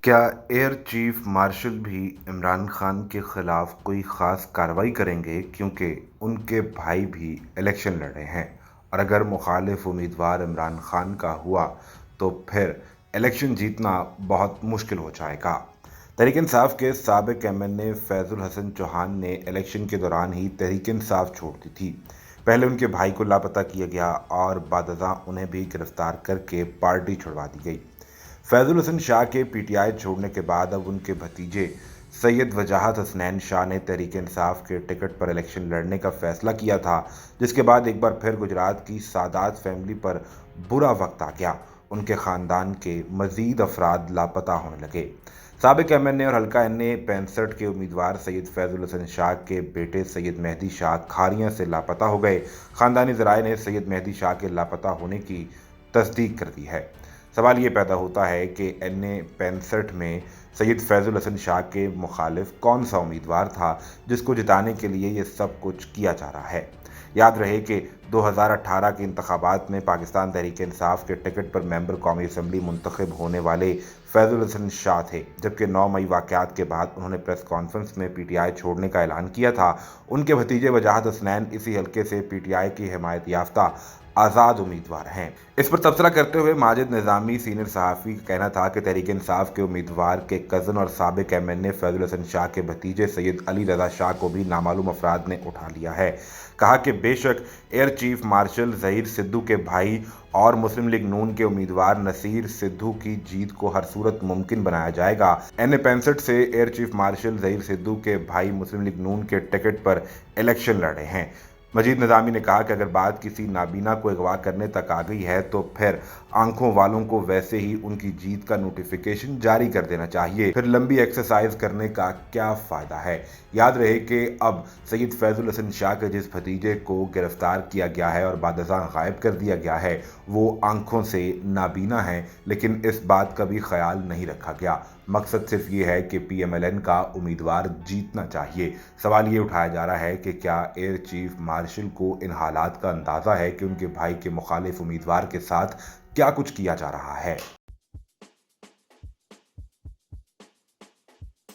क्या air chief marshal भी इमरान खान के खिलाफ कोई खास कार्रवाई करेंगे क्योंकि उनके भाई भी इलेक्शन लड़ रहे हैं और अगर मुखालिफ उम्मीदवार इमरान खान का हुआ तो फिर इलेक्शन जीतना बहुत मुश्किल हो जाएगा। तहरीक इंसाफ के साबिक एमएनए फैजुल हसन चौहान ने इलेक्शन के दौरान ही तहरीक इंसाफ छोड़ दी थी। पहले उनके भाई को लापता किया गया और बादशाह उन्हें भी गिरफ्तार करके पार्टी छुड़वा दी गई। फैजुल हसन शाह के पीटीआई छोड़ने के बाद अब उनके भतीजे सैयद वजाहत हसनैन शाह ने तहरीक इंसाफ के टिकट पर इलेक्शन लड़ने का फैसला किया था, जिसके बाद एक बार फिर गुजरात की सादात फैमिली पर बुरा वक्त आ गया। उनके खानदान के मजीद अफराद लापता होने लगे। साबिक एमएनए और हल्का एनए 65 के उम्मीदवार सैयद फैजुल हसन शाह के बेटे सैयद मेहदी शाह खारियां से लापता हो गए। खानदानी ज़राए ने सैयद मेहदी शाह के लापता होने की तस्दीक कर दी है। सवाल ये पैदा होता है कि एनए 65 में सैयद फैजुल हसन शाह के मुखालिफ कौन सा उम्मीदवार था जिसको जिताने के लिए ये सब कुछ किया जा रहा है। याद रहे कि 2018 के इंतखाबात में पाकिस्तान तहरीक इंसाफ के टिकट पर मेंबर कौमी असम्बली मुंतखब होने वाले फैजुल हसन शाह थे, जबकि 9 मई वाक़यात के बाद उन्होंने प्रेस कॉन्फ्रेंस में पीटीआई छोड़ने का ऐलान किया था। उनके भतीजे वजाहत हसनैन इसी हल्के से पीटीआई की हिमायत याफ्ता आज़ाद उम्मीदवार हैं। इस पर तबसरा करते हुए माजिद निज़ामी सीनियर सहाफ़ी का कहना था कि तहरीक इंसाफ के उम्मीदवार के कज़न और साबिक एमएनए फैजुल हसन शाह के भतीजे सैयद अली रज़ा शाह को भी नामालूम अफराद ने उठा लिया है। कहा कि बेशक air chief marshal Zaheer Sidhu के भाई और मुस्लिम लीग नून के उम्मीदवार नसीर सिद्धू की जीत को हर सूरत मुमकिन बनाया जाएगा। एनए 65 से air chief marshal Zaheer Sidhu के भाई मुस्लिम लीग नून के टिकट पर इलेक्शन लड़ रहे हैं। मजीद निज़ामी ने कहा कि अगर बात किसी नाबीना को अगवा करने तक आ गई है तो फिर आंखों वालों को वैसे ही उनकी जीत का नोटिफिकेशन जारी कर देना चाहिए। फिर लंबी एक्सरसाइज करने का क्या फ़ायदा है। याद रहे कि अब सैयद फैजुल हसन शाह के जिस भतीजे को गिरफ्तार किया गया है और बादशाह गायब कर दिया गया है वो आंखों से नाबीना है, लेकिन इस बात का भी ख्याल नहीं रखा गया। मकसद सिर्फ ये है कि पीएमएलएन का उम्मीदवार जीतना चाहिए। सवाल ये उठाया जा रहा है कि क्या एयर चीफ मार्शल को इन हालात का अंदाज़ा है कि उनके भाई के मुखालिफ उम्मीदवार के साथ क्या कुछ किया जा रहा है।